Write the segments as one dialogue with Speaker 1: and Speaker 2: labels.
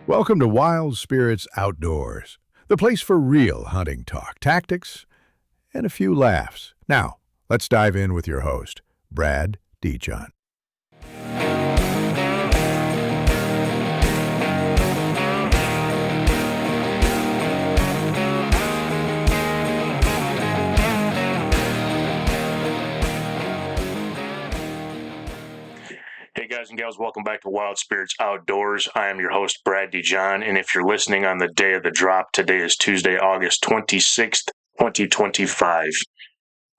Speaker 1: Welcome to Wild Spirits Outdoors, the place for real hunting talk, tactics, and a few laughs. Now, let's dive in with your host, Brad Dijon.
Speaker 2: Hey guys and gals, welcome back to Wild Spirits Outdoors. I am your host, Brad Dijon, and if you're listening on the day of the drop, today is Tuesday, August 26th, 2025.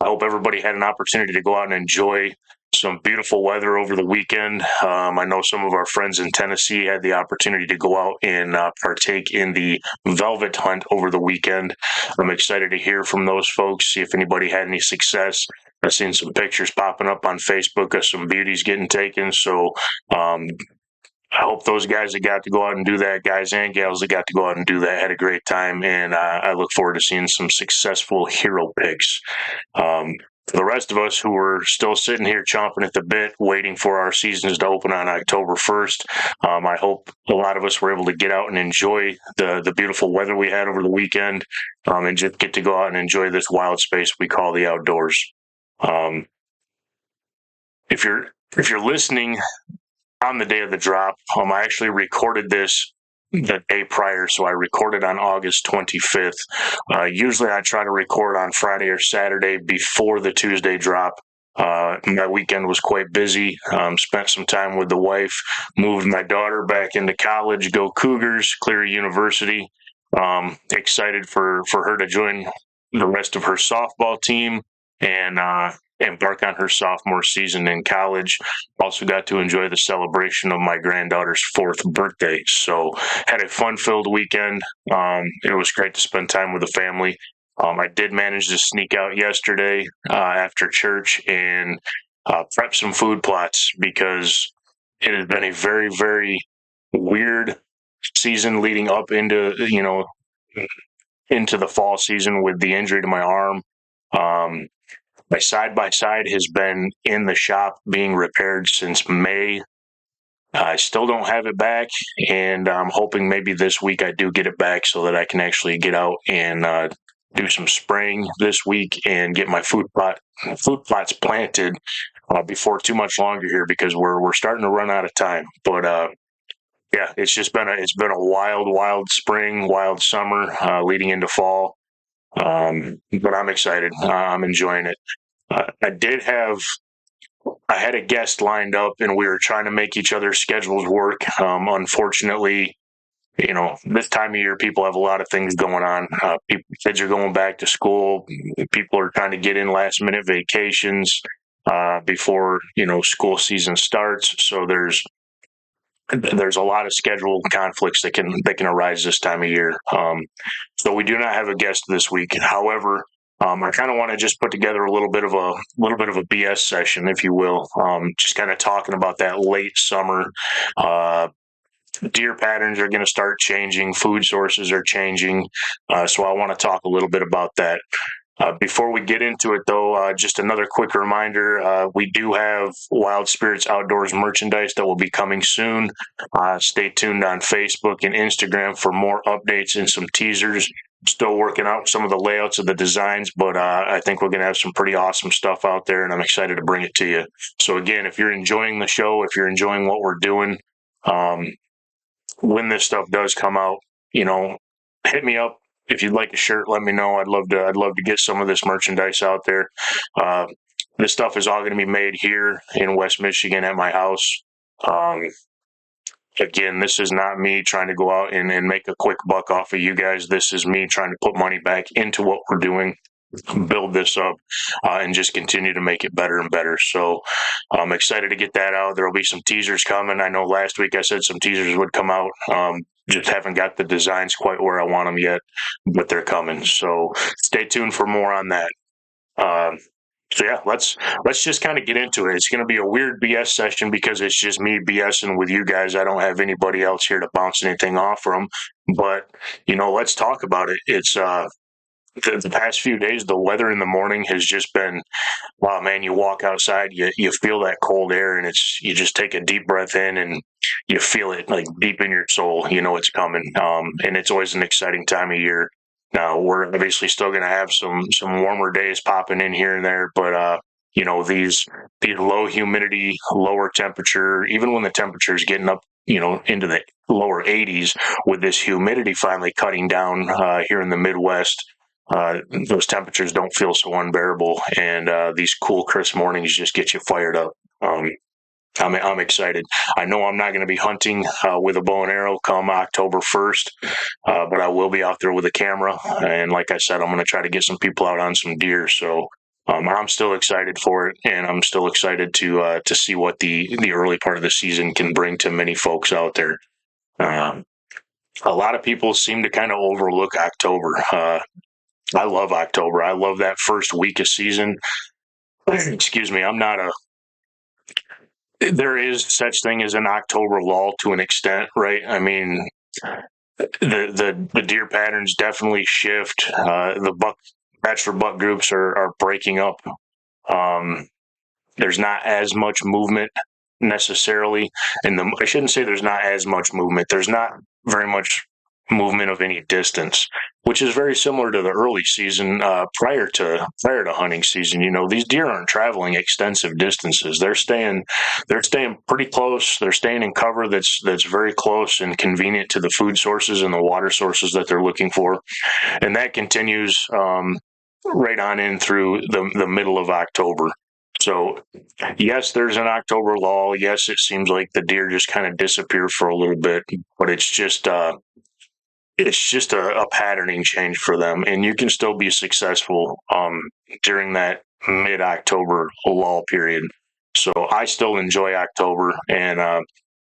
Speaker 2: I hope everybody had an opportunity to go out and enjoy some beautiful weather over the weekend. I know some of our friends in Tennessee had the opportunity to go out and partake in the velvet hunt over the weekend. I'm excited to hear from those folks, see if anybody had any success. I've seen some pictures popping up on Facebook of some beauties getting taken. So I hope those guys that got to go out and do that, guys and gals that got to go out and do that, had a great time. And I look forward to seeing some successful hero picks. For the rest of us who are still sitting here chomping at the bit, waiting for our seasons to open on October 1st, I hope a lot of us were able to get out and enjoy the beautiful weather we had over the weekend, and just get to go out and enjoy this wild space we call the outdoors. If you're listening on the day of the drop, I actually recorded this the day prior, so I recorded on August 25th. Usually I try to record on Friday or Saturday before the Tuesday drop. My weekend was quite busy. Spent some time with the wife, moved my daughter back into college, go Cougars, Cleary University. Excited for her to join the rest of her softball team and embark on her sophomore season in college. Also got to enjoy the celebration of my granddaughter's 4th birthday. So had a fun-filled weekend. It was great to spend time with the family. I did manage to sneak out yesterday after church and prep some food plots because it has been a very, very weird season leading up into the fall season with the injury to my arm. My side-by-side has been in the shop being repaired since May. I still don't have it back, and I'm hoping maybe this week I do get it back so that I can actually get out and do some spraying this week and get my food plots planted before too much longer here, because we're starting to run out of time. But yeah, it's been a wild spring, wild summer leading into fall. But I'm excited. I'm enjoying it. I had a guest lined up, and we were trying to make each other's schedules work. Unfortunately, this time of year, people have a lot of things going on. Kids are going back to school. People are trying to get in last-minute vacations before school season starts. So there's a lot of schedule conflicts that can arise this time of year. So we do not have a guest this week. However, I kind of want to just put together a little bit of a BS session, if you will. Just kind of talking about that late summer. Deer patterns are going to start changing. Food sources are changing. So I want to talk a little bit about that. Before we get into it, though, just another quick reminder, we do have Wild Spirits Outdoors merchandise that will be coming soon. Stay tuned on Facebook and Instagram for more updates and some teasers. Still working out some of the layouts of the designs, but I think we're going to have some pretty awesome stuff out there, and I'm excited to bring it to you. So again, if you're enjoying the show, if you're enjoying what we're doing, when this stuff does come out, hit me up. If you'd like a shirt, let me know. I'd love to get some of this merchandise out there. This stuff is all going to be made here in West Michigan at my house. Again, this is not me trying to go out and make a quick buck off of you guys. This is me trying to put money back into what we're doing, build this up, and just continue to make it better and better. So I'm excited to get that out. There will be some teasers coming. I know last week I said some teasers would come out. Just haven't got the designs quite where I want them yet, but they're coming. So stay tuned for more on that. So yeah, let's just kind of get into it. It's going to be a weird BS session because it's just me BSing with you guys. I don't have anybody else here to bounce anything off from. But let's talk about it. the past few days, the weather in the morning has just been, wow, man, you walk outside, you feel that cold air, and you just take a deep breath in and you feel it like deep in your soul. You know it's coming. And it's always an exciting time of year. Now we're obviously still going to have some warmer days popping in here and there, but these low humidity, lower temperature, even when the temperature is getting up, into the lower 80s, with this humidity finally cutting down here in the Midwest, those temperatures don't feel so unbearable, and these cool, crisp mornings just get you fired up. I'm excited. I know I'm not going to be hunting with a bow and arrow come October 1st, but I will be out there with a camera. And like I said, I'm going to try to get some people out on some deer. So I'm still excited for it, and I'm still excited to see what the early part of the season can bring to many folks out there. Um, a lot of people seem to kind of overlook October. I love October. I love that first week of season. Excuse me. There is such thing as an October lull to an extent, right? I mean, the deer patterns definitely shift. The bachelor buck groups are breaking up. Um, there's not as much movement necessarily. I shouldn't say there's not as much movement. There's not very much movement of any distance, which is very similar to the early season prior to hunting season. These deer aren't traveling extensive distances. They're staying pretty close. They're staying in cover that's very close and convenient to the food sources and the water sources that they're looking for, and that continues right on in through the middle of October. So, yes, there's an October lull. Yes, it seems like the deer just kind of disappear for a little bit, but it's just a patterning change for them, and you can still be successful during that mid-October lull period. So I still enjoy October, and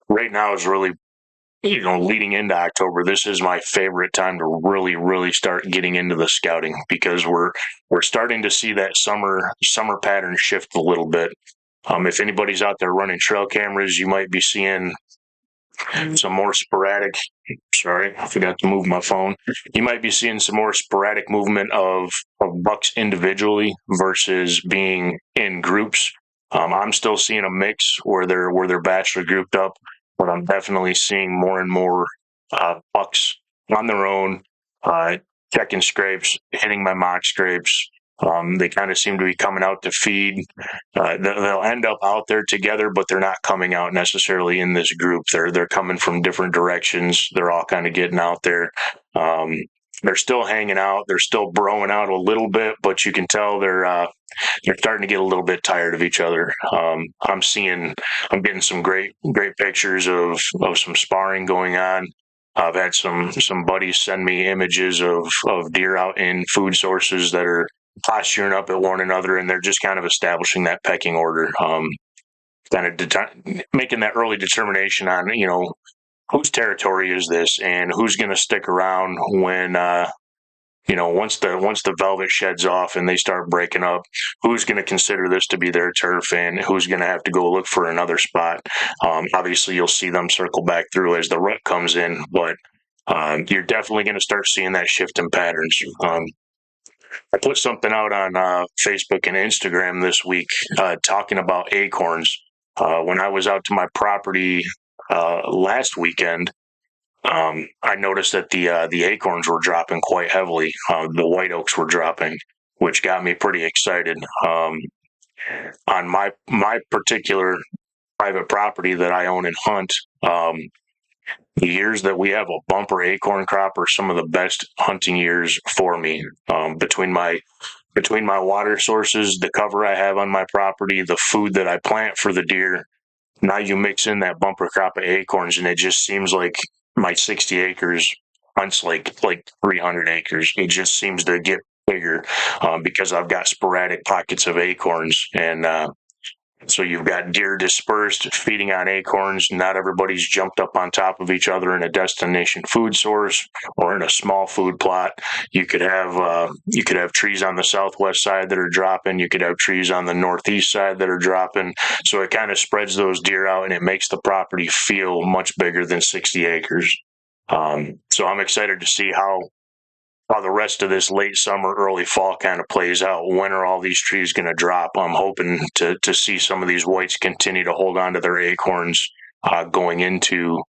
Speaker 2: right now is really, leading into October. This is my favorite time to really, really start getting into the scouting, because we're starting to see that summer pattern shift a little bit. If anybody's out there running trail cameras, you might be seeing some more sporadic. Sorry, I forgot to move my phone. You might be seeing some more sporadic movement of bucks individually versus being in groups. I'm still seeing a mix where they're bachelor grouped up, but I'm definitely seeing more and more bucks on their own, uh, checking scrapes, hitting my mock scrapes. They kind of seem to be coming out to feed. They'll end up out there together, but they're not coming out necessarily in this group. They're coming from different directions. They're all kind of getting out there. Um, they're still hanging out. They're still broing out a little bit, but you can tell they're starting to get a little bit tired of each other. I'm getting some great pictures of some sparring going on. I've had some buddies send me images of deer out in food sources that are posturing up at one another, and they're just kind of establishing that pecking order, making that early determination on whose territory is this, and who's going to stick around when once the velvet sheds off and they start breaking up, who's going to consider this to be their turf, and who's going to have to go look for another spot. Obviously, you'll see them circle back through as the rut comes in, but you're definitely going to start seeing that shift in patterns. I put something out on Facebook and Instagram this week talking about acorns. When I was out to my property last weekend, I noticed that the acorns were dropping quite heavily. The white oaks were dropping, which got me pretty excited. On my particular private property that I own and hunt, the years that we have a bumper acorn crop are some of the best hunting years for me. Between my water sources, the cover I have on my property, the food that I plant for the deer, now you mix in that bumper crop of acorns, and it just seems like my 60 acres hunts like 300 acres. It just seems to get bigger because I've got sporadic pockets of acorns, and so you've got deer dispersed feeding on acorns. Not everybody's jumped up on top of each other in a destination food source or in a small food plot. You could have trees on the southwest side that are dropping. You could have trees on the northeast side that are dropping. So it kind of spreads those deer out, and it makes the property feel much bigger than 60 acres. So I'm excited to see how how the rest of this late summer, early fall kind of plays out. When are all these trees going to drop? I'm hoping to see some of these whites continue to hold on to their acorns going into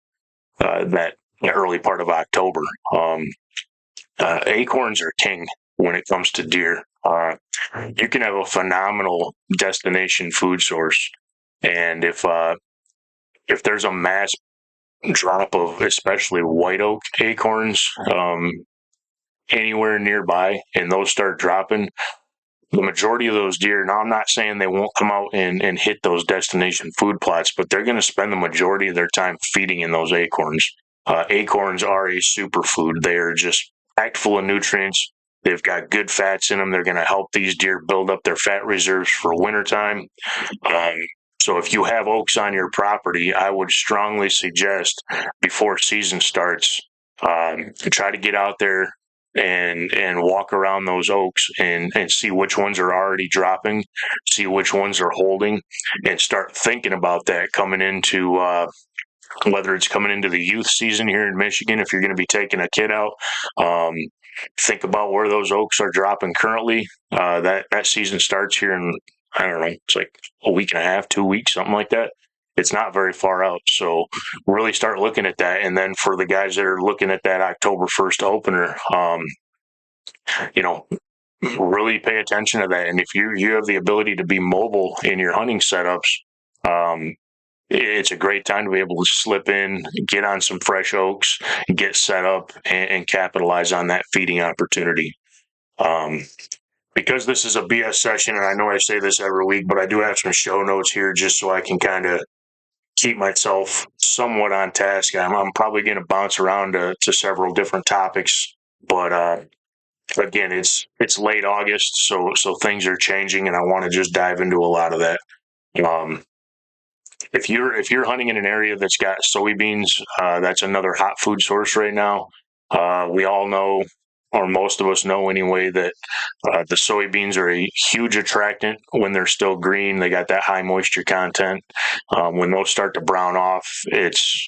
Speaker 2: that early part of October. Acorns are king when it comes to deer. You can have a phenomenal destination food source, and if there's a mass drop of especially white oak acorns anywhere nearby, and those start dropping, the majority of those deer, now I'm not saying they won't come out and hit those destination food plots, but they're going to spend the majority of their time feeding in those acorns. Acorns are a superfood. They are just packed full of nutrients. They've got good fats in them. They're going to help these deer build up their fat reserves for wintertime. So if you have oaks on your property, I would strongly suggest before season starts, to try to get out there and walk around those oaks and see which ones are already dropping, see which ones are holding, and start thinking about that coming into whether it's coming into the youth season here in Michigan, if you're going to be taking a kid out. Think about where those oaks are dropping currently. That season starts here in, I don't know, it's like a week and a half, 2 weeks, something like that. It's not very far out. So really start looking at that. And then for the guys that are looking at that October 1st opener, really pay attention to that. And if you have the ability to be mobile in your hunting setups, it's a great time to be able to slip in, get on some fresh oaks, get set up, and capitalize on that feeding opportunity. Because this is a BS session, and I know I say this every week, but I do have some show notes here just so I can kind of keep myself somewhat on task. I'm probably going to bounce around to several different topics, but again, it's late August, so things are changing, and I want to just dive into a lot of that. If you're hunting in an area that's got soybeans, that's another hot food source right now. We all know, or most of us know anyway, that the soybeans are a huge attractant when they're still green. They got that high moisture content. When those start to brown off, it's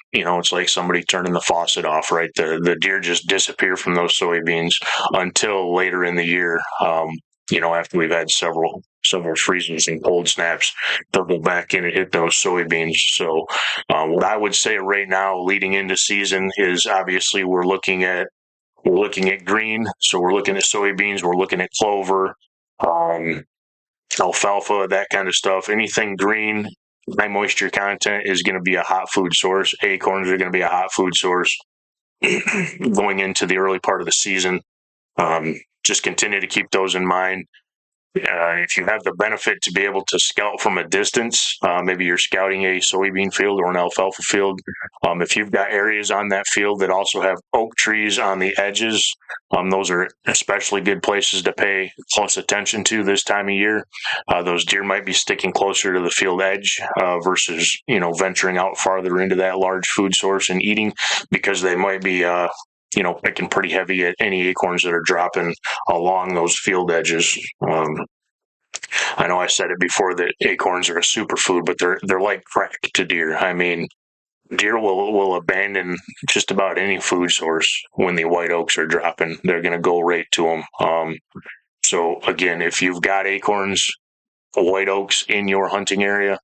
Speaker 2: like somebody turning the faucet off, right? The deer just disappear from those soybeans until later in the year. After we've had several freezes and cold snaps, they'll go back in and hit those soybeans. So what I would say right now leading into season is obviously we're looking at green. So we're looking at soybeans, we're looking at clover, alfalfa, that kind of stuff. Anything green, high moisture content is going to be a hot food source. Acorns are going to be a hot food source going into the early part of the season. Just continue to keep those in mind. If you have the benefit to be able to scout from a distance, maybe you're scouting a soybean field or an alfalfa field. If you've got areas on that field that also have oak trees on the edges, those are especially good places to pay close attention to this time of year. Those deer might be sticking closer to the field edge versus venturing out farther into that large food source and eating, because they might be picking pretty heavy at any acorns that are dropping along those field edges. I know I said it before that acorns are a superfood, but they're like crack to deer. I mean, deer will abandon just about any food source when the white oaks are dropping. They're going to go right to them. So again, if you've got acorns, white oaks in your hunting area,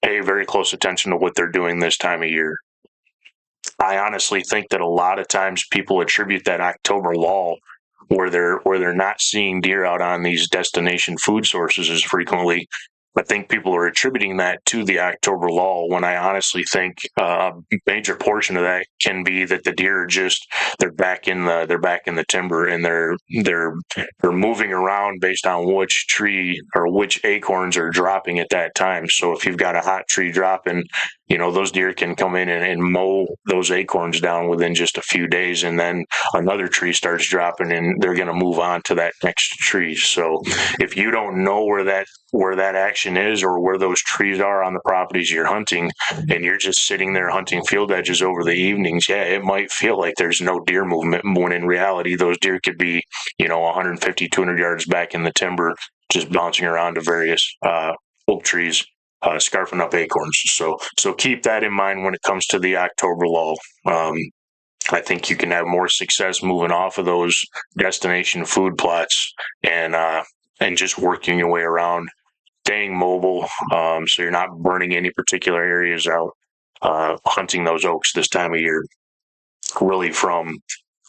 Speaker 2: pay very close attention to what they're doing this time of year. I honestly think that a lot of times people attribute that October lull where they're not seeing deer out on these destination food sources as frequently. I think people are attributing that to the October lull, when I honestly think a major portion of that can be that the deer are they're back in the timber, and they're moving around based on which tree or which acorns are dropping at that time. So if you've got a hot tree dropping, those deer can come in and mow those acorns down within just a few days, and then another tree starts dropping and they're going to move on to that next tree. So if you don't know where that action is or where those trees are on the properties you're hunting, and you're just sitting there hunting field edges over the evenings, it might feel like there's no deer movement, when in reality those deer could be 150, 200 yards back in the timber, just bouncing around to various oak trees, scarfing up acorns. So keep that in mind when it comes to the October lull. I think you can have more success moving off of those destination food plots and just working your way around, staying mobile, so you're not burning any particular areas out. Hunting those oaks this time of year, really from,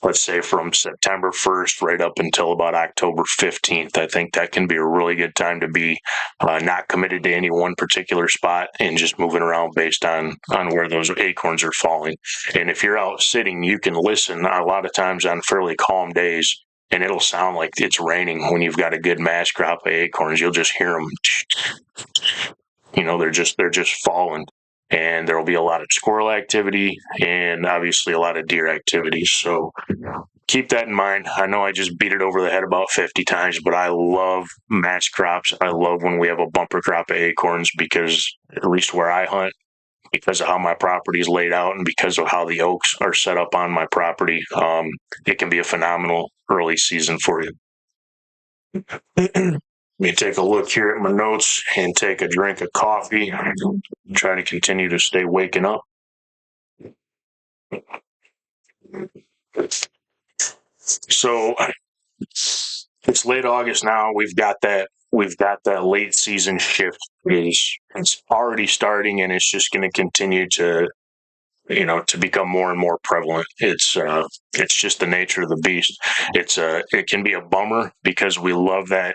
Speaker 2: let's say, from September 1st right up until about October 15th. I think that can be a really good time to be not committed to any one particular spot and just moving around based on where those acorns are falling. And if you're out sitting, you can listen a lot of times on fairly calm days, and it'll sound like it's raining when you've got a good mass crop of acorns. You'll just hear them. They're just falling, and there will be a lot of squirrel activity and obviously a lot of deer activity. So keep that in mind. I know I just beat it over the head about 50 times, but I love mass crops. I love when we have a bumper crop of acorns, because at least where I hunt, because of how my property is laid out and because of how the oaks are set up on my property, it can be a phenomenal early season for you. Let me take a look here at my notes and take a drink of coffee. Try to continue to stay waking up. So it's late August now. We've got that late season shift. It's already starting, and it's just going to continue to become more and more prevalent. It's just the nature of the beast. It can be a bummer because we love that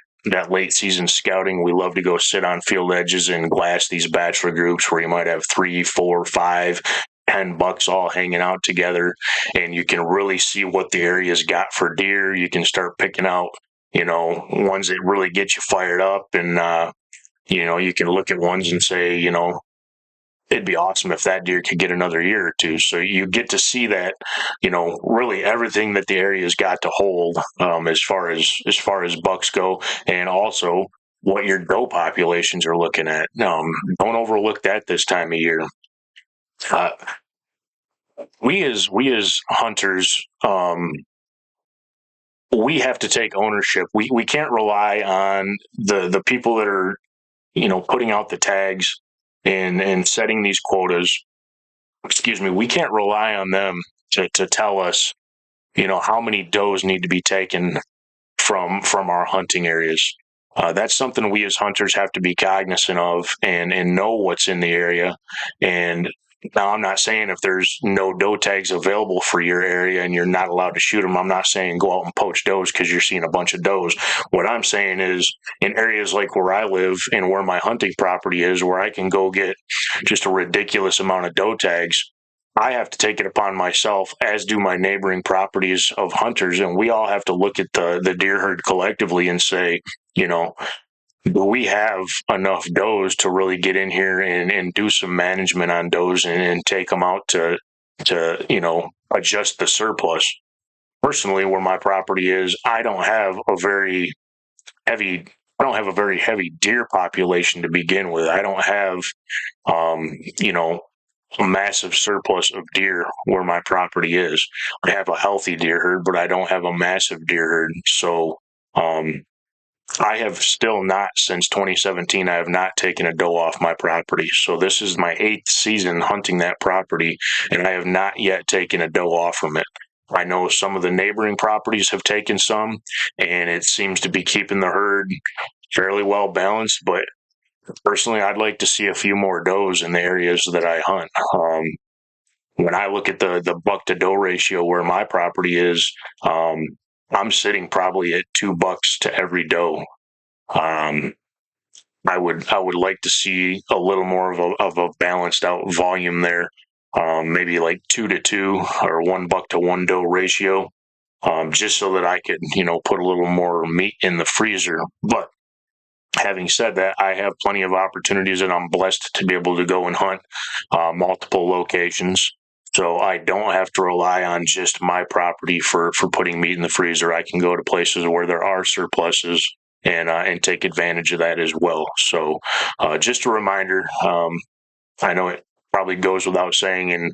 Speaker 2: late season scouting. We love to go sit on field edges and glass these bachelor groups where you might have 3, 4, 5, 10 bucks all hanging out together, and you can really see what the area's got for deer. You can start picking out, ones that really get you fired up, and you can look at ones and say, it'd be awesome if that deer could get another year or two. So you get to see that, really everything that the area's got to hold, as far as bucks go, and also what your doe populations are looking at. Don't overlook that this time of year. We as hunters, we have to take ownership. We can't rely on the people that are, putting out the tags and setting these quotas. Excuse me. We can't rely on them to tell us, how many does need to be taken from our hunting areas. That's something we as hunters have to be cognizant of and know what's in the area. And now, I'm not saying if there's no doe tags available for your area and you're not allowed to shoot them, I'm not saying go out and poach does because you're seeing a bunch of does. What I'm saying is, in areas like where I live and where my hunting property is, where I can go get just a ridiculous amount of doe tags, I have to take it upon myself, as do my neighboring properties of hunters, and we all have to look at the deer herd collectively and say, do we have enough does to really get in here and do some management on does and take them out to adjust the surplus? Personally, where my property is, I don't have a very heavy deer population to begin with. I don't have, a massive surplus of deer where my property is. I have a healthy deer herd, but I don't have a massive deer herd. So, I have still not, since 2017, I have not taken a doe off my property. So this is my 8th season hunting that property, and I have not yet taken a doe off from it. I know some of the neighboring properties have taken some, and it seems to be keeping the herd fairly well balanced. But personally, I'd like to see a few more does in the areas that I hunt. When I look at the buck to doe ratio where my property is, I'm sitting probably at 2 bucks to every doe. I would like to see a little more of a balanced out volume there. Maybe like 2 to 2 or 1 buck to 1 doe ratio, just so that I could, put a little more meat in the freezer. But having said that, I have plenty of opportunities, and I'm blessed to be able to go and hunt multiple locations. So I don't have to rely on just my property for putting meat in the freezer. I can go to places where there are surpluses and take advantage of that as well. So just a reminder, I know it probably goes without saying, and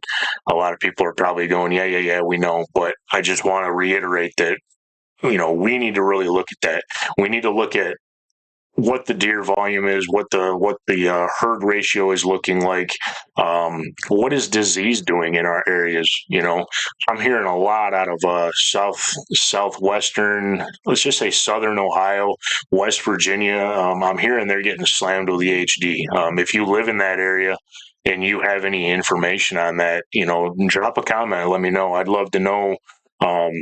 Speaker 2: a lot of people are probably going, yeah, we know. But I just want to reiterate that, we need to really look at that. We need to look at what the deer volume is, what the herd ratio is looking like, what is disease doing in our areas. I'm hearing a lot out of southwestern, let's just say southern Ohio, West Virginia. I'm hearing they're getting slammed with EHD. If you live in that area and you have any information on that, drop a comment. Let me know. I'd love to know. Um,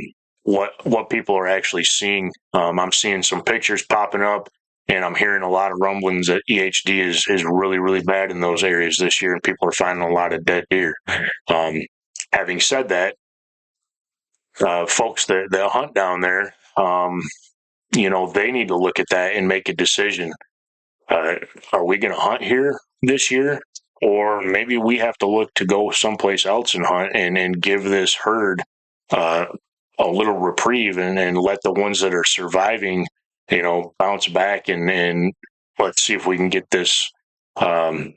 Speaker 2: what people are actually seeing. I'm seeing some pictures popping up, and I'm hearing a lot of rumblings that EHD is really, really bad in those areas this year, and people are finding a lot of dead deer. Um, Having said that, folks that hunt down there, they need to look at that and make a decision. Uh, are we going to hunt here this year? Or maybe we have to look to go someplace else and hunt and give this herd uh, a little reprieve and let the ones that are surviving, bounce back and let's see if we can get um,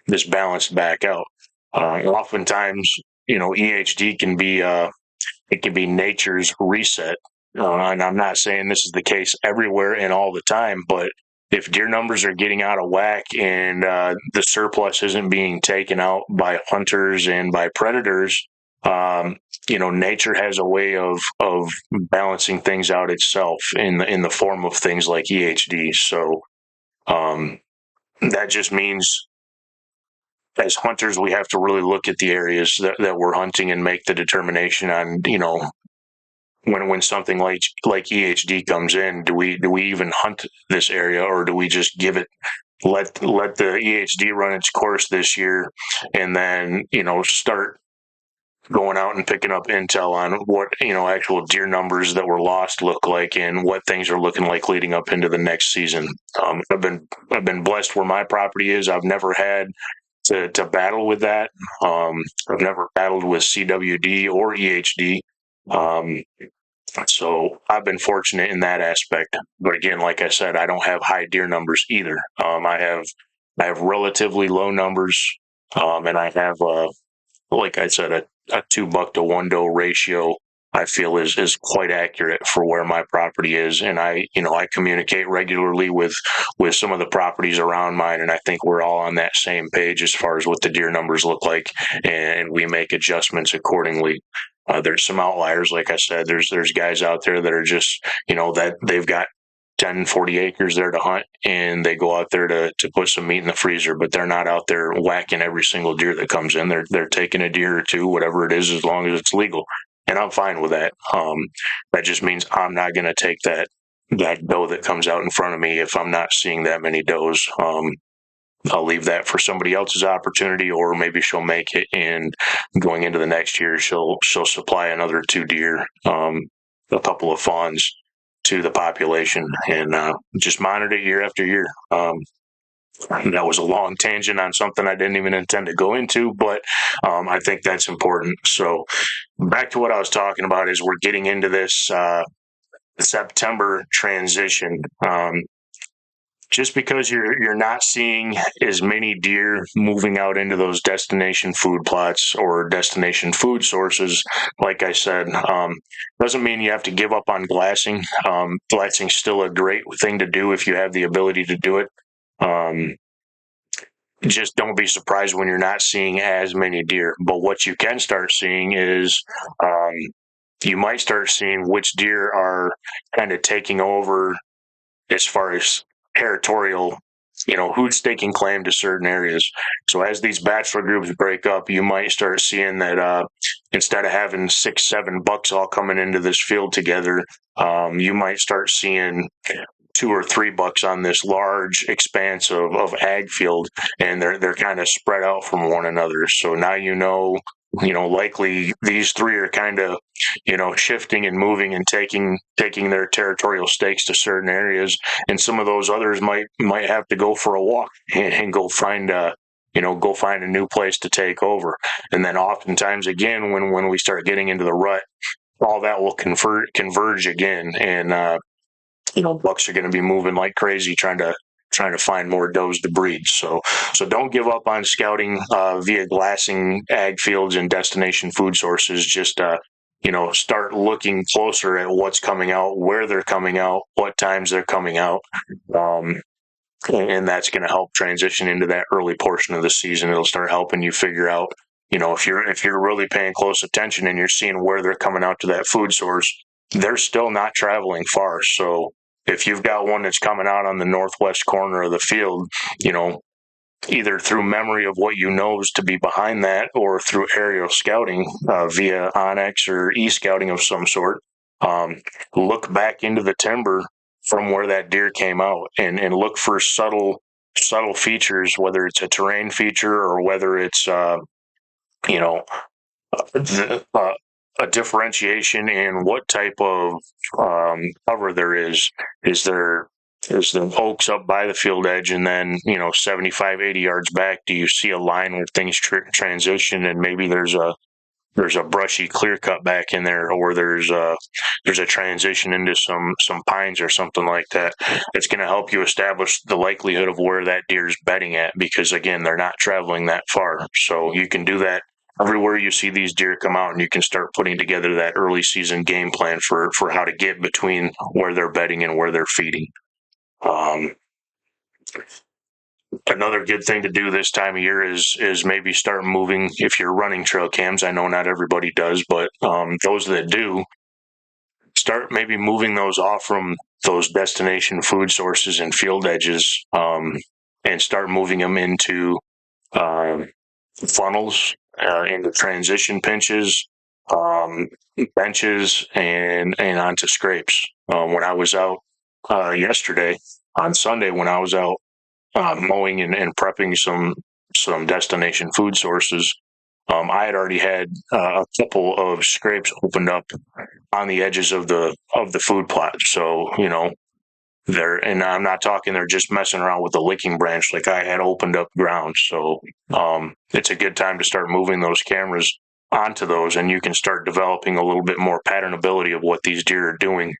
Speaker 2: this balanced back out. Oftentimes, EHD can be it can be nature's reset. And I'm not saying this is the case everywhere and all the time, but if deer numbers are getting out of whack and the surplus isn't being taken out by hunters and by predators, nature has a way of balancing things out itself in the form of things like EHD. So um, that just means as hunters, we have to really look at the areas that we're hunting and make the determination on, when something like EHD comes in, do we even hunt this area, or do we just let the EHD run its course this year, and then start going out and picking up intel on what actual deer numbers that were lost look like and what things are looking like leading up into the next season. I've been blessed where my property is. I've never had to battle with that. I've never battled with CWD or EHD. So I've been fortunate in that aspect. But again, like I said, I don't have high deer numbers either. I have relatively low numbers, and I have like I said, a 2 buck to 1 doe ratio. I feel is quite accurate for where my property is, and I communicate regularly with some of the properties around mine, and I think we're all on that same page as far as what the deer numbers look like, and we make adjustments accordingly. There's some outliers, like I said. There's guys out there that are just that they've got 10, 40 acres there to hunt, and they go out there to put some meat in the freezer, but they're not out there whacking every single deer that comes in. They're taking a deer or two, whatever it is, as long as it's legal, and I'm fine with that. That just means I'm not going to take that doe that comes out in front of me if I'm not seeing that many does. I'll leave that for somebody else's opportunity, or maybe she'll make it, and going into the next year, she'll supply another 2 deer, a couple of fawns to the population, and just monitor it year after year. That was a long tangent on something I didn't even intend to go into, but I think that's important. So back to what I was talking about is we're getting into this September transition. Just because you're not seeing as many deer moving out into those destination food plots or destination food sources, like I said, doesn't mean you have to give up on glassing. Glassing's still a great thing to do if you have the ability to do it. Just don't be surprised when you're not seeing as many deer. But what you can start seeing is you might start seeing which deer are kind of taking over as far as territorial, who's taking claim to certain areas. So as these bachelor groups break up, you might start seeing that instead of having 6, 7 bucks all coming into this field together, you might start seeing 2 or 3 bucks on this large expanse of ag field, and they're kind of spread out from one another. So now likely these 3 are kind of shifting and moving and taking their territorial stakes to certain areas, and some of those others might have to go for a walk and go find a new place to take over. And then oftentimes again, when we start getting into the rut, all that will converge again, and bucks are going to be moving like crazy trying to find more does to breed. So don't give up on scouting via glassing ag fields and destination food sources. Just start looking closer at what's coming out, where they're coming out, what times they're coming out. and that's going to help transition into that early portion of the season. It'll start helping you figure out, if you're really paying close attention and you're seeing where they're coming out to that food source, they're still not traveling far. So if you've got one that's coming out on the northwest corner of the field, either through memory of what you know is to be behind that or through aerial scouting via Onyx or e-scouting of some sort, look back into the timber from where that deer came out and look for subtle features, whether it's a terrain feature or whether it's you know uh, a differentiation in what type of cover there is. Is the oaks up by the field edge, and then 75, 80 yards back, do you see a line where things transition, and maybe there's a brushy clear cut back in there, or there's a transition into some pines or something like that. It's going to help you establish the likelihood of where that deer's bedding at, because again, they're not traveling that far. So you can do that everywhere you see these deer come out, and you can start putting together that early season game plan for how to get between where they're bedding and where they're feeding. Another good thing to do this time of year is maybe start moving, if you're running trail cams. I know not everybody does, but those that do, start maybe moving those off from those destination food sources and field edges, and start moving them into funnels, into transition pinches, benches, and onto scrapes. When I was out yesterday, on Sunday, when I was out mowing and prepping some destination food sources, I had already had a couple of scrapes opened up on the edges of the food plot. So and I'm not talking they're just messing around with the licking branch. Like, I had opened up ground. So it's a good time to start moving those cameras onto those, and you can start developing a little bit more patternability of what these deer are doing.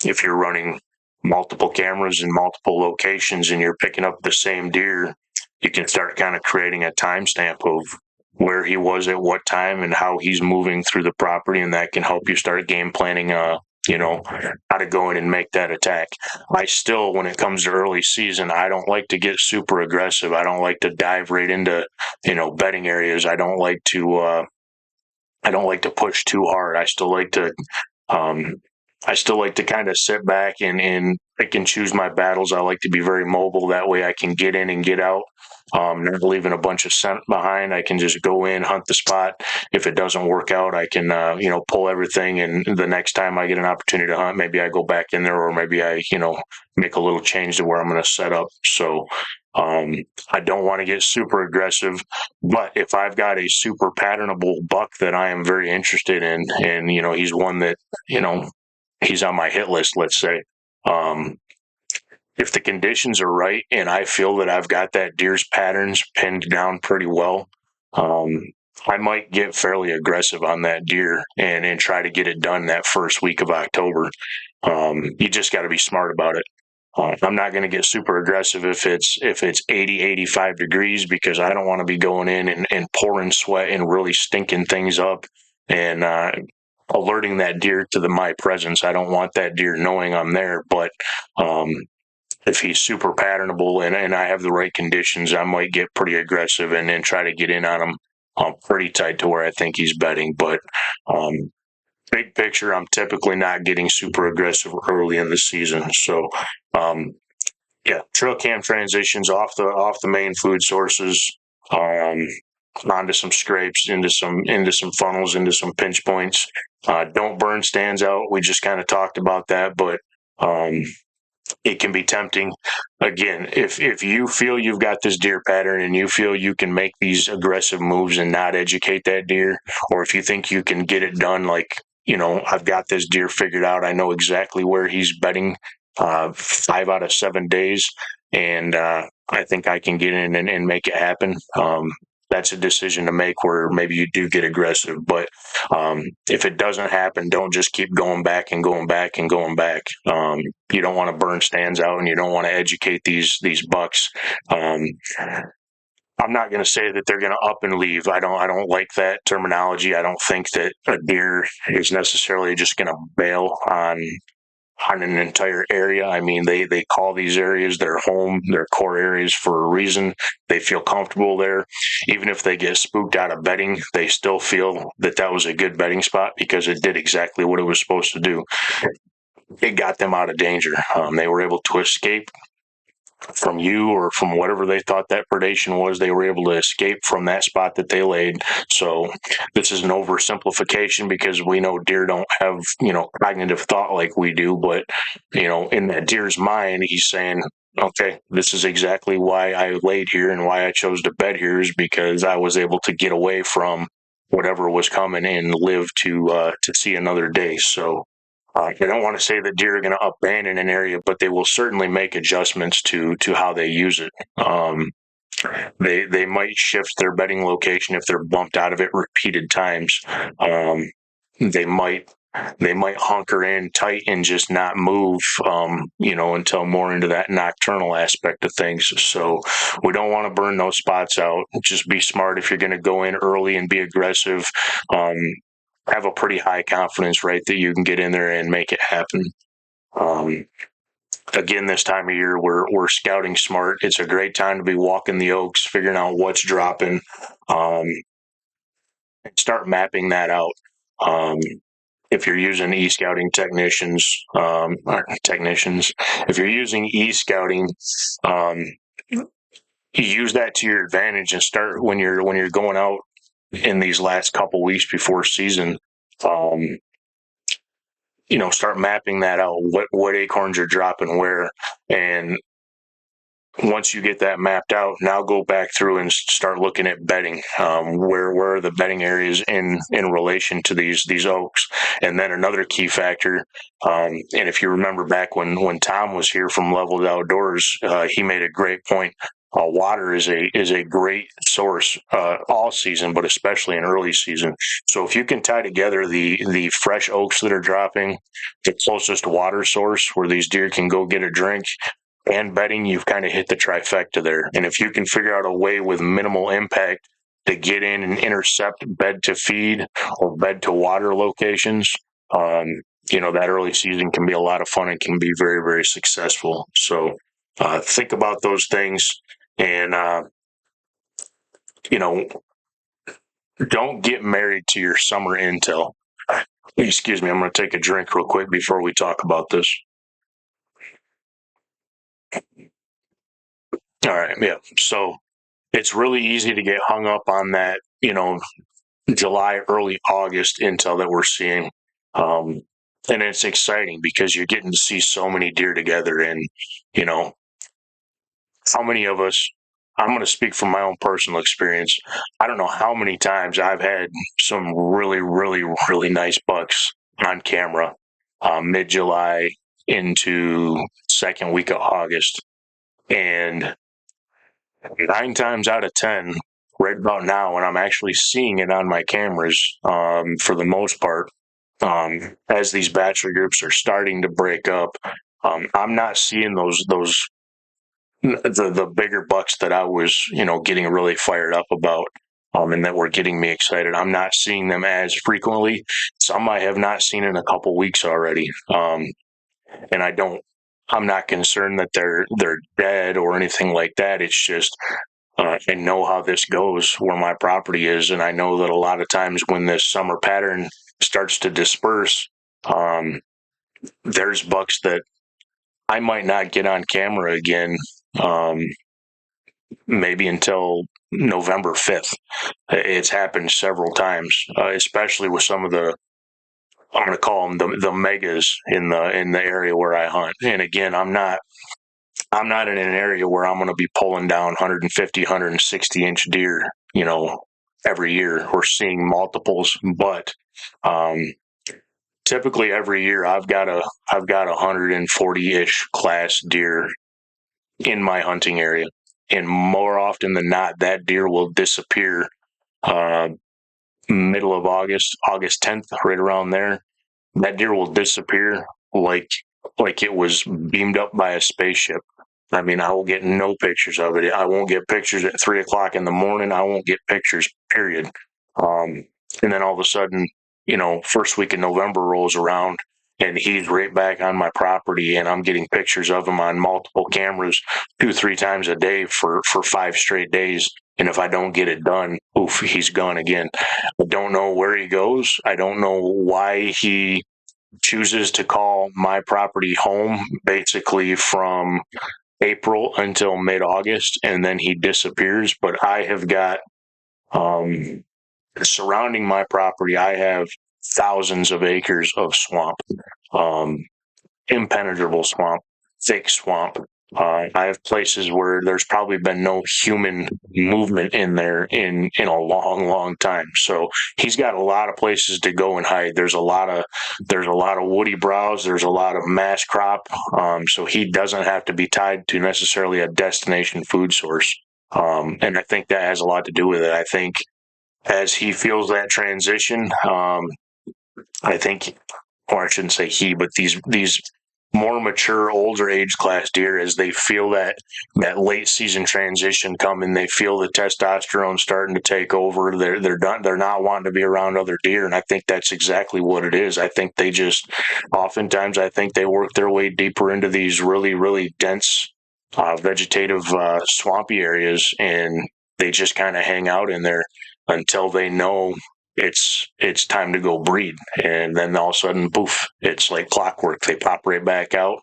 Speaker 2: If you're running multiple cameras in multiple locations and you're picking up the same deer, you can start kind of creating a timestamp of where he was at what time and how he's moving through the property, and that can help you start game planning how to go in and make that attack. I still, when it comes to early season, I don't like to get super aggressive. I don't like to dive right into bedding areas. I don't like to push too hard. I still like to kind of sit back and pick and choose my battles. I like to be very mobile. That way I can get in and get out, not leaving a bunch of scent behind. I can just go in, hunt the spot. If it doesn't work out, I can, pull everything. And the next time I get an opportunity to hunt, maybe I go back in there, or maybe I, make a little change to where I'm going to set up. So I don't want to get super aggressive, but if I've got a super patternable buck that I am very interested in, and, he's one that, he's on my hit list, let's say. If the conditions are right and I feel that I've got that deer's patterns pinned down pretty well, I might get fairly aggressive on that deer and try to get it done that first week of October. You just got to be smart about it. I'm not going to get super aggressive if it's 80, 85 degrees, because I don't want to be going in and pouring sweat and really stinking things up and alerting that deer to my presence. I don't want that deer knowing I'm there. But if he's super patternable and I have the right conditions, I might get pretty aggressive and then try to get in on him pretty tight to where I think he's bedding. But big picture, I'm typically not getting super aggressive early in the season. So trail cam transitions off the main food sources, onto some scrapes, into some funnels, into some pinch points. Don't burn stands out. We just kind of talked about that, but it can be tempting. Again, if you feel you've got this deer pattern and you feel you can make these aggressive moves and not educate that deer, or if you think you can get it done, like, I've got this deer figured out, I know exactly where he's bedding 5 out of 7 days, and I think I can get in and make it happen. That's a decision to make where maybe you do get aggressive. But if it doesn't happen, don't just keep going back and going back and going back. You don't want to burn stands out, and you don't want to educate these bucks. I'm not going to say that they're going to up and leave. I don't like that terminology. I don't think that a deer is necessarily just going to bail on on an entire area. I mean, they call these areas their home, their core areas for a reason. They feel comfortable there. Even if they get spooked out of bedding, they still feel that that was a good bedding spot because it did exactly what it was supposed to do. It got them out of danger. They were able to escape from you or from whatever they thought that predation was. They were able to escape from that spot that they laid. So this is an oversimplification because we know deer don't have, cognitive thought like we do, but in that deer's mind, he's saying, okay, this is exactly why I laid here and why I chose to bed here is because I was able to get away from whatever was coming and live to see another day. So I don't want to say that deer are going to abandon an area, but they will certainly make adjustments to how they use it. They might shift their bedding location if they're bumped out of it repeated times. They might hunker in tight and just not move, until more into that nocturnal aspect of things. So we don't want to burn those spots out. Just be smart if you're going to go in early and be aggressive. Have a pretty high confidence rate that you can get in there and make it happen. Again, this time of year, we're scouting smart. It's a great time to be walking the oaks, figuring out what's dropping, and start mapping that out. If you're using e-scouting if you're using e-scouting, you use that to your advantage and start when you're going out in these last couple weeks before season. Start mapping that out. What acorns are dropping where, and once you get that mapped out, now go back through and start looking at bedding. Where are the bedding areas in relation to these oaks? And then another key factor, and if you remember back when Tom was here from Leveled Outdoors, he made a great point. Water is a great source all season, but especially in early season. So if you can tie together the fresh oaks that are dropping, the closest water source where these deer can go get a drink, and bedding, you've kind of hit the trifecta there. And if you can figure out a way with minimal impact to get in and intercept bed to feed or bed to water locations, that early season can be a lot of fun and can be very, very successful. So think about those things and, don't get married to your summer intel. Excuse me, I'm going to take a drink real quick before we talk about this. All right, yeah. So it's really easy to get hung up on that, July, early August intel that we're seeing. And it's exciting because you're getting to see so many deer together. And, how many of us, I'm going to speak from my own personal experience. I don't know how many times I've had some really, really, really nice bucks on camera mid-July into second week of August. And 9 times out of 10, right about now, when I'm actually seeing it on my cameras, for the most part, as these bachelor groups are starting to break up, I'm not seeing the bigger bucks that I was, getting really fired up about, and that were getting me excited. I'm not seeing them as frequently. Some I have not seen in a couple weeks already, and I'm not concerned that they're dead or anything like that. It's just I know how this goes where my property is, and I know that a lot of times when this summer pattern starts to disperse, there's bucks that I might not get on camera again, maybe until November 5th. It's happened several times, especially with some of the, I'm going to call them the megas in the area where I hunt. And again, I'm not in an area where I'm going to be pulling down 150, 160 inch deer, every year. We're seeing multiples, but typically every year I've got a 140-ish class deer in my hunting area. And more often than not, that deer will disappear middle of August, August 10th, right around there. That deer will disappear like it was beamed up by a spaceship. I mean, I will get no pictures of it. I won't get pictures at 3:00 in the morning. I won't get pictures, period. And then all of a sudden, first week in November rolls around and he's right back on my property, and I'm getting pictures of him on multiple cameras 2-3 times a day for 5 straight days. And if I don't get it done, oof, he's gone again. I don't know where he goes. I don't know why he chooses to call my property home basically from April until mid-August, and then he disappears. But I have got surrounding my property, I have thousands of acres of swamp, um, impenetrable swamp, thick swamp. I have places where there's probably been no human movement in there in a long, long time. So he's got a lot of places to go and hide. There's a lot of woody browse. There's a lot of mass crop. So he doesn't have to be tied to necessarily a destination food source. And I think that has a lot to do with it. I think as he feels that transition, I think, or I shouldn't say he, but these more mature, older age class deer, as they feel that late season transition coming, they feel the testosterone starting to take over. They're done. They're not wanting to be around other deer, and I think that's exactly what it is. I think they just, oftentimes, I think they work their way deeper into these really, really dense, vegetative, swampy areas, and they just kind of hang out in there until they know it's time to go breed, and then all of a sudden, poof! It's like clockwork. They pop right back out.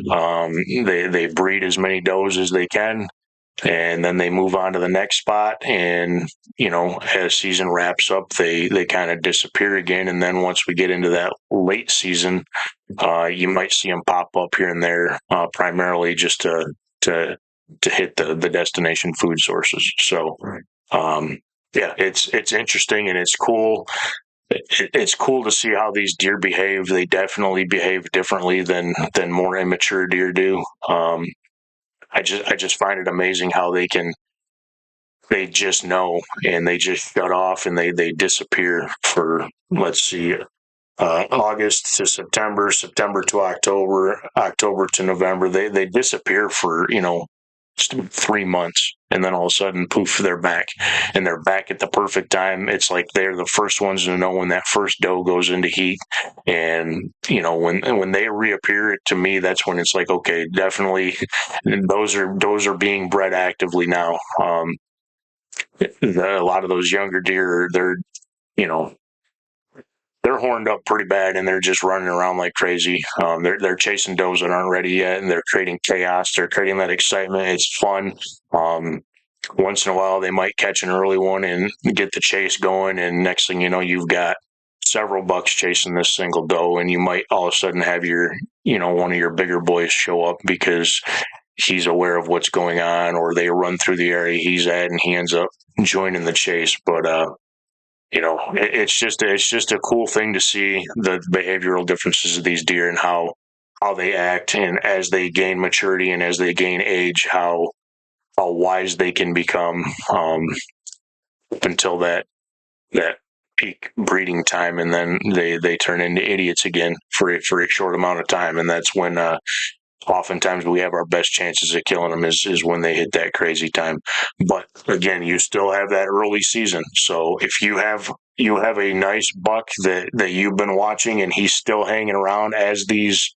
Speaker 2: They breed as many does as they can, and then they move on to the next spot. And as season wraps up, they kind of disappear again. And then once we get into that late season, you might see them pop up here and there, primarily just to hit the destination food sources. So. Yeah, it's interesting and it's cool. It's cool to see how these deer behave. They definitely behave differently than more immature deer do. I just find it amazing how they just know, and they just shut off, and they disappear for, let's see, August to September, September to October, October to November. They disappear for 3 months, and then all of a sudden, poof, they're back, and they're back at the perfect time. It's like they're the first ones to know when that first doe goes into heat, and when they reappear, to me, that's when it's like, okay, definitely, those are being bred actively now. A lot of those younger deer, you know they're horned up pretty bad, and they're just running around like crazy. They're chasing does that aren't ready yet, and they're creating chaos. They're creating that excitement. It's fun. Once in a while, they might catch an early one and get the chase going, and next thing you know, you've got several bucks chasing this single doe, and you might all of a sudden have one of your bigger boys show up because he's aware of what's going on, or they run through the area he's at, and he ends up joining the chase. But it's just a cool thing to see the behavioral differences of these deer and how they act, and as they gain maturity and as they gain age, how wise they can become, until that peak breeding time, and then they turn into idiots again for a short amount of time, and that's when oftentimes we have our best chances of killing them is when they hit that crazy time. But again, you still have that early season. So if you have a nice buck that you've been watching, and he's still hanging around as these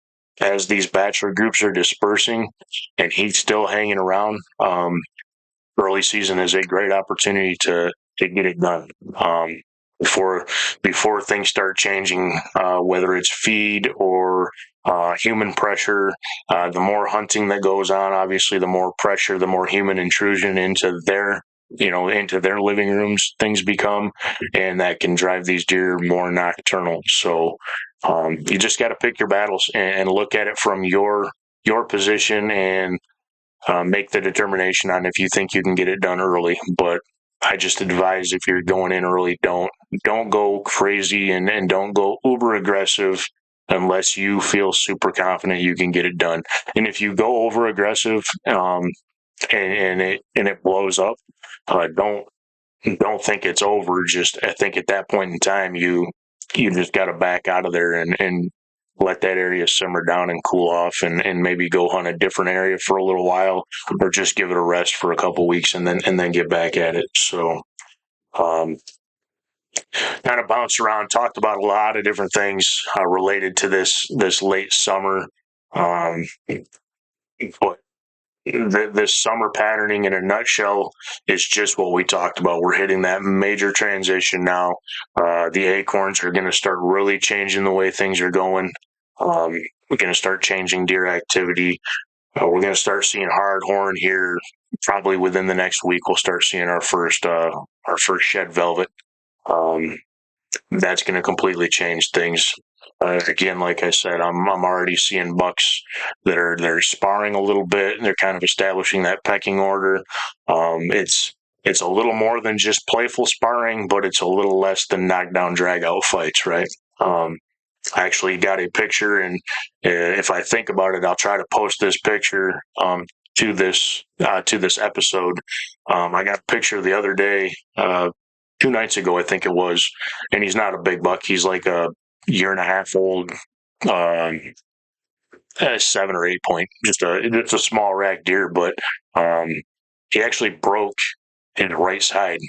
Speaker 2: bachelor groups are dispersing, and he's still hanging around, early season is a great opportunity to get it done. Before things start changing, whether it's feed or human pressure, the more hunting that goes on, obviously, the more pressure, the more human intrusion into their living rooms things become, and that can drive these deer more nocturnal. So you just got to pick your battles and look at it from your position, and make the determination on if you think you can get it done early. But I just advise, if you're going in early, don't go crazy, and don't go uber aggressive unless you feel super confident you can get it done. And if you go over aggressive, and it blows up, don't think it's over. Just, I think at that point in time, you just got to back out of there and let that area simmer down and cool off, and maybe go hunt a different area for a little while, or just give it a rest for a couple weeks, and then get back at it. So, kind of bounced around, talked about a lot of different things related to this late summer. Um, but this summer patterning in a nutshell is just what we talked about. We're hitting that major transition now. The acorns are going to start really changing the way things are going. We're going to start changing deer activity. We're going to start seeing hard horn here probably within the next week. We'll start seeing our first shed velvet. Um, that's going to completely change things. Again, like I said, I'm already seeing bucks they're sparring a little bit. They're kind of establishing that pecking order. It's a little more than just playful sparring, but it's a little less than knockdown drag out fights, right? I actually got a picture, and if I think about it, I'll try to post this picture to this episode. I got a picture the other day, 2 nights ago, I think it was, and he's not a big buck. He's like a year and a half old, 7 or 8 point. It's a small rack deer, but um, he actually broke his right side.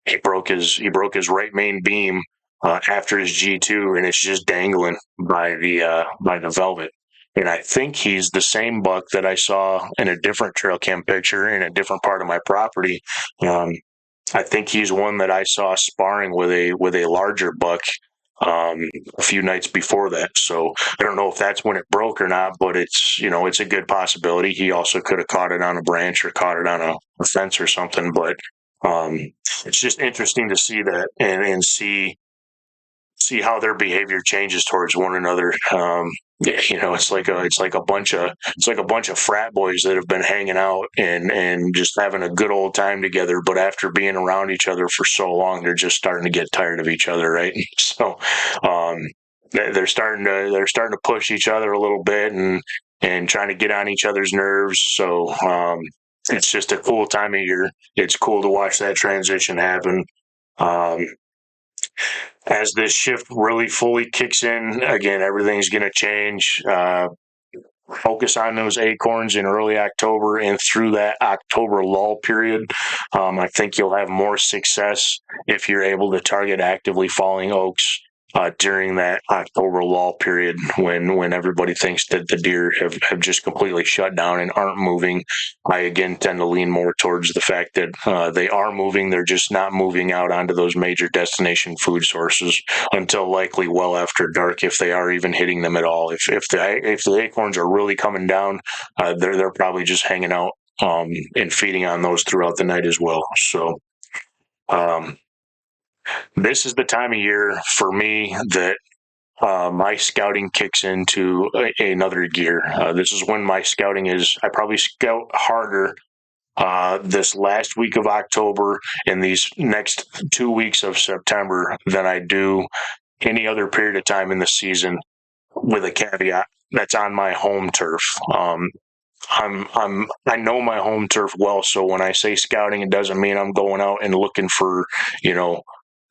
Speaker 2: He broke his right main beam after his G2, and it's just dangling by the velvet. And I think he's the same buck that I saw in a different trail cam picture in a different part of my property. Um, I think he's one that I saw sparring with a larger buck a few nights before that. So I don't know if that's when it broke or not, but it's a good possibility. He also could have caught it on a branch or caught it on a fence or something. But um, it's just interesting to see that and see how their behavior changes towards one another. It's like a bunch of frat boys that have been hanging out and just having a good old time together. But after being around each other for so long, they're just starting to get tired of each other, right? So um, they're starting to push each other a little bit and trying to get on each other's nerves. So it's just a cool time of year. It's cool to watch that transition happen. Um, as this shift really fully kicks in, again, everything's going to change. Focus on those acorns in early October and through that October lull period. I think you'll have more success if you're able to target actively falling oaks during that October lull period when everybody thinks that the deer have just completely shut down and aren't moving. I again tend to lean more towards the fact that they are moving. They're just not moving out onto those major destination food sources until likely well after dark, if they are even hitting them at all. If the acorns are really coming down, they're probably just hanging out and feeding on those throughout the night as well. So um, this is the time of year for me that my scouting kicks into another gear. This is when my scouting is. I probably scout harder this last week of October and these next 2 weeks of September than I do any other period of time in the season, with a caveat that's on my home turf. I know my home turf well, so when I say scouting, it doesn't mean I'm going out and looking for,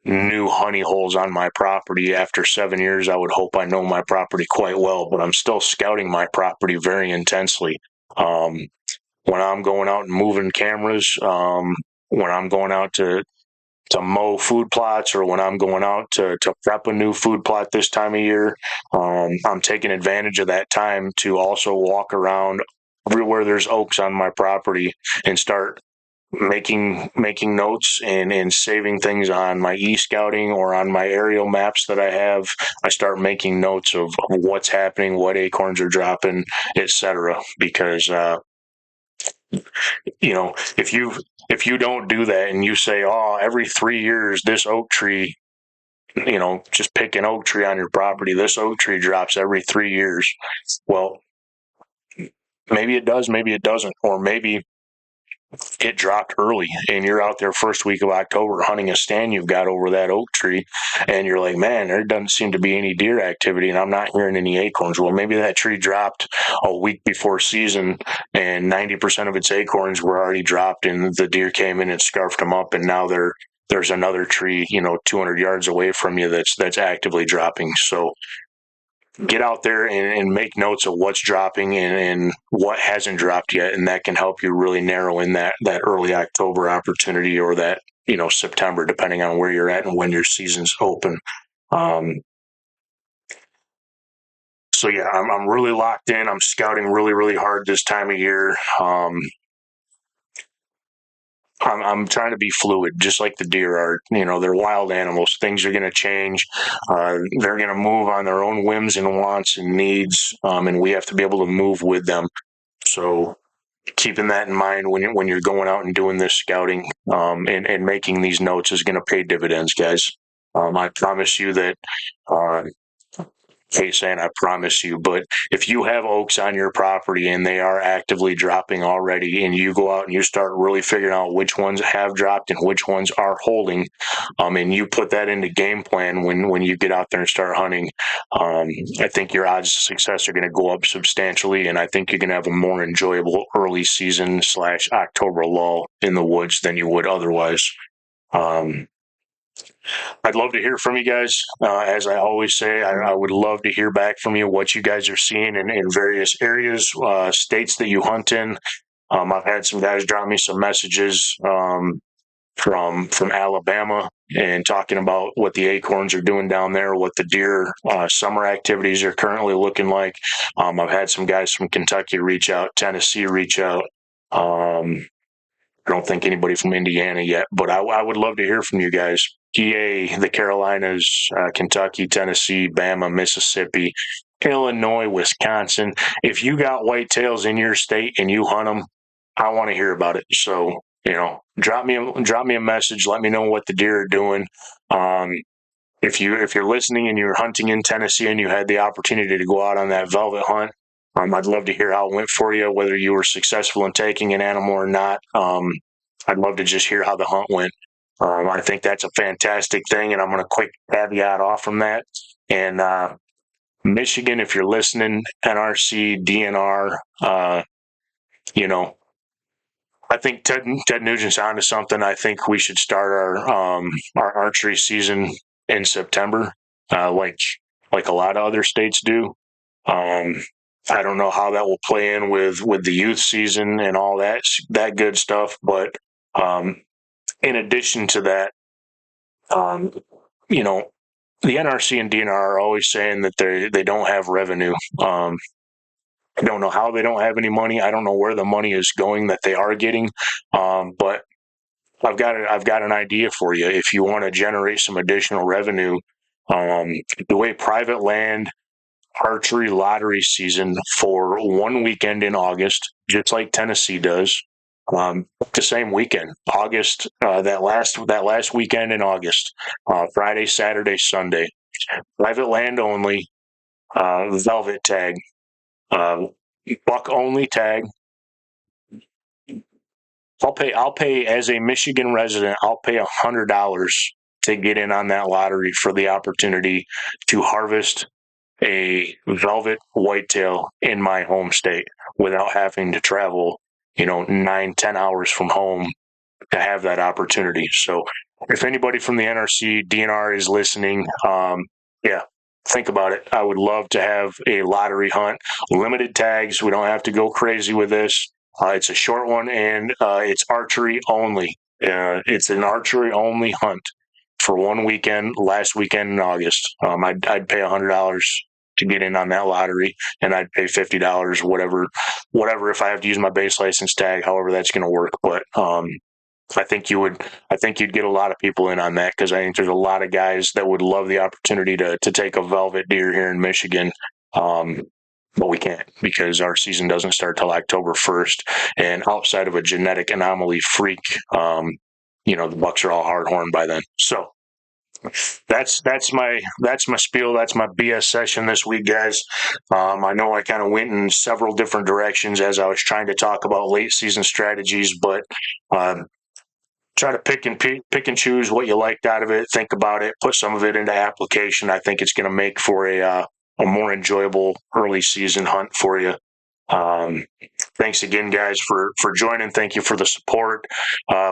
Speaker 2: new honey holes on my property. After 7 years, I would hope I know my property quite well, but I'm still scouting my property very intensely. When I'm going out and moving cameras, when I'm going out to mow food plots, or when I'm going out to prep a new food plot this time of year, I'm taking advantage of that time to also walk around everywhere there's oaks on my property and start making notes and saving things on my e-scouting or on my aerial maps that I have. I start making notes of what's happening, what acorns are dropping, etc. Because if you don't do that and you say, oh, every 3 years this oak tree, just pick an oak tree on your property, this oak tree drops every 3 years. Well, maybe it does, maybe it doesn't, or maybe it dropped early and you're out there first week of October hunting a stand you've got over that oak tree, and you're like, man, there doesn't seem to be any deer activity and I'm not hearing any acorns. Well, maybe that tree dropped a week before season and 90% of its acorns were already dropped and the deer came in and scarfed them up, and now there's another tree 200 yards away from you that's actively dropping. So get out there and make notes of what's dropping and what hasn't dropped yet, and that can help you really narrow in that early October opportunity, or that September, depending on where you're at and when your season's open. So yeah, I'm really locked in. I'm scouting really, really hard this time of year. I'm trying to be fluid, just like the deer are. They're wild animals. Things are going to change. They're going to move on their own whims and wants and needs, and we have to be able to move with them. So keeping that in mind when you're going out and doing this scouting, and making these notes is going to pay dividends, guys. I promise you that. Hate saying I promise you, but if you have oaks on your property and they are actively dropping already, and you go out and you start really figuring out which ones have dropped and which ones are holding, and you put that into game plan when you get out there and start hunting, I think your odds of success are going to go up substantially, and I think you're going to have a more enjoyable early season / October lull in the woods than you would otherwise. I'd love to hear from you guys. As I always say, I would love to hear back from you what you guys are seeing in various areas, states that you hunt in. I've had some guys drop me some messages from Alabama and talking about what the acorns are doing down there, what the deer summer activities are currently looking like. I've had some guys from Kentucky reach out, Tennessee reach out. I don't think anybody from Indiana yet, but I would love to hear from you guys. PA, the Carolinas, Kentucky, Tennessee, Bama, Mississippi, Illinois, Wisconsin. If you got whitetails in your state and you hunt them, I want to hear about it. So, drop me a message. Let me know what the deer are doing. If you're listening and you're hunting in Tennessee and you had the opportunity to go out on that velvet hunt, I'd love to hear how it went for you, whether you were successful in taking an animal or not. I'd love to just hear how the hunt went. I think that's a fantastic thing, and I'm going to quick caveat off from that. And Michigan, if you're listening, NRC, DNR, I think Ted Nugent's onto something. I think we should start our archery season in September, like a lot of other states do. I don't know how that will play in with the youth season and all that good stuff, but in addition to that, you know, the NRC and DNR are always saying that they don't have revenue. I don't know how they don't have any money. I don't know where the money is going that they are getting, but I've got an idea for you. If you want to generate some additional revenue, the way private land archery lottery season for one weekend in August, just like Tennessee does. The same weekend, August, that last weekend in August, Friday, Saturday, Sunday, private land only, velvet tag, uh, buck only tag. I'll pay as a Michigan resident. I'll pay $100 to get in on that lottery for the opportunity to harvest a velvet whitetail in my home state without having to travel, 9-10 hours from home to have that opportunity. So if anybody from the NRC, DNR is listening, yeah, think about it. I would love to have a lottery hunt, limited tags. We don't have to go crazy with this. It's a short one, and it's archery only. It's an archery only hunt for one weekend, last weekend in August. I'd pay $100 to get in on that lottery, and I'd pay $50, whatever if I have to use my base license tag, however that's going to work. But I think you'd get a lot of people in on that, because I think there's a lot of guys that would love the opportunity to take a velvet deer here in Michigan. But we can't, because our season doesn't start till October 1st. And outside of a genetic anomaly freak, the bucks are all hard horned by then. So that's my spiel. That's my BS session this week, guys. I know I kind of went in several different directions as I was trying to talk about late season strategies, but try to pick and choose what you liked out of it. Think about it. Put some of it into application. I think it's going to make for a more enjoyable early season hunt for you. Thanks again, guys, for joining. Thank you for the support.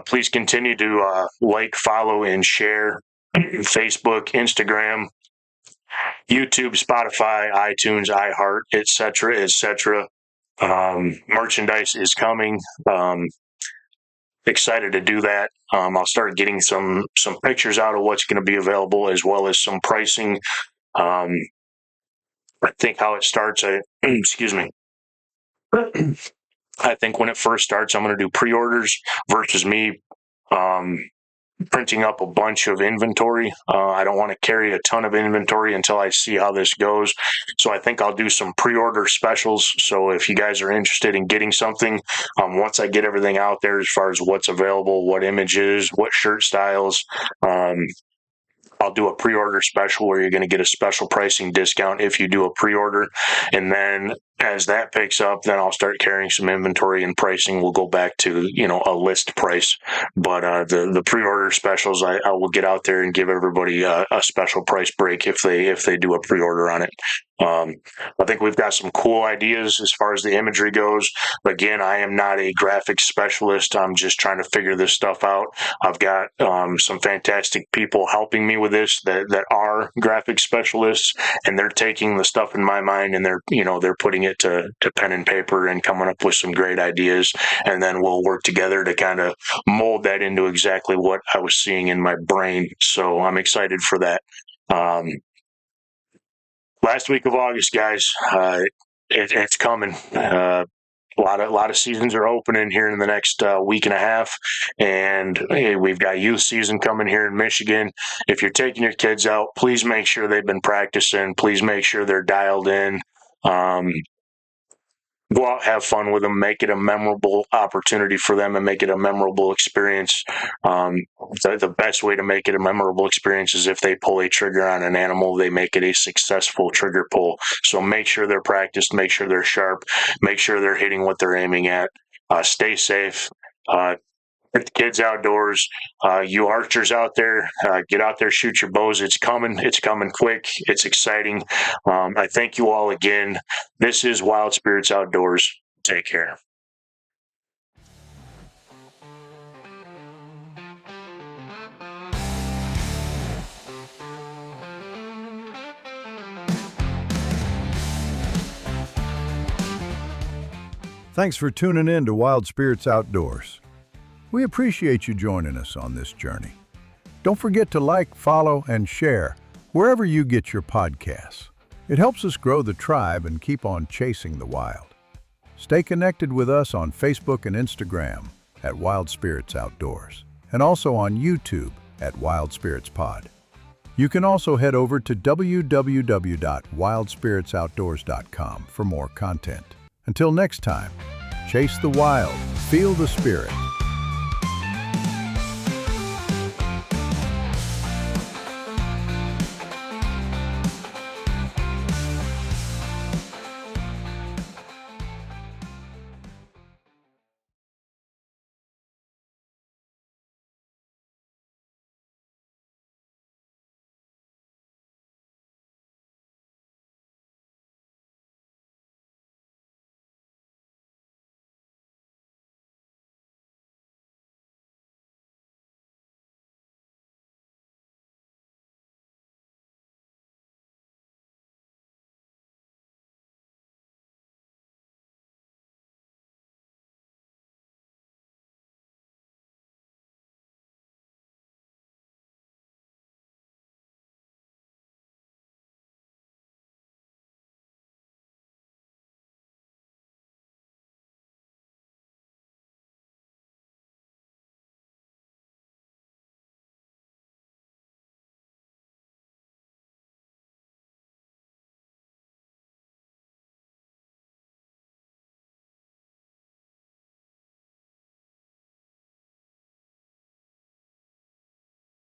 Speaker 2: Please continue to like, follow, and share Facebook, Instagram, YouTube, Spotify, iTunes, iHeart, etc., etc. Merchandise is coming. excited to do that. I'll start getting some pictures out of what's going to be available, as well as some pricing. I think how it starts, excuse me. I think when it first starts, I'm going to do pre-orders versus me printing up a bunch of inventory. I don't want to carry a ton of inventory until I see how this goes. So I think I'll do some pre-order specials. So if you guys are interested in getting something, once I get everything out there as far as what's available, what images, what shirt styles, I'll do a pre-order special where you're going to get a special pricing discount if you do a pre-order. And then as that picks up, then I'll start carrying some inventory, and pricing will go back to, a list price. But the pre-order specials, I will get out there and give everybody a special price break if they do a pre-order on it. I think we've got some cool ideas as far as the imagery goes. Again, I am not a graphics specialist. I'm just trying to figure this stuff out. I've got some fantastic people helping me with this that are graphic specialists, and they're taking the stuff in my mind and they're putting it to pen and paper and coming up with some great ideas. And then we'll work together to kind of mold that into exactly what I was seeing in my brain. So I'm excited for that. Last week of August, guys, it's coming. A lot of seasons are opening here in the next week and a half, and we've got youth season coming here in Michigan. If you're taking your kids out, please make sure they've been practicing. Please make sure they're dialed in. Go out, have fun with them, make it a memorable opportunity for them, and make it a memorable experience. The best way to make it a memorable experience is if they pull a trigger on an animal, they make it a successful trigger pull. So make sure they're practiced, make sure they're sharp, make sure they're hitting what they're aiming at. Stay safe. Get the kids outdoors. You archers out there, get out there, shoot your bows. It's coming. It's coming quick. It's exciting. I thank you all again. This is Wild Spirits Outdoors. Take care.
Speaker 1: Thanks for tuning in to Wild Spirits Outdoors. We appreciate you joining us on this journey. Don't forget to like, follow, and share wherever you get your podcasts. It helps us grow the tribe and keep on chasing the wild. Stay connected with us on Facebook and Instagram at Wild Spirits Outdoors, and also on YouTube at Wild Spirits Pod. You can also head over to www.wildspiritsoutdoors.com for more content. Until next time, chase the wild, feel the spirit,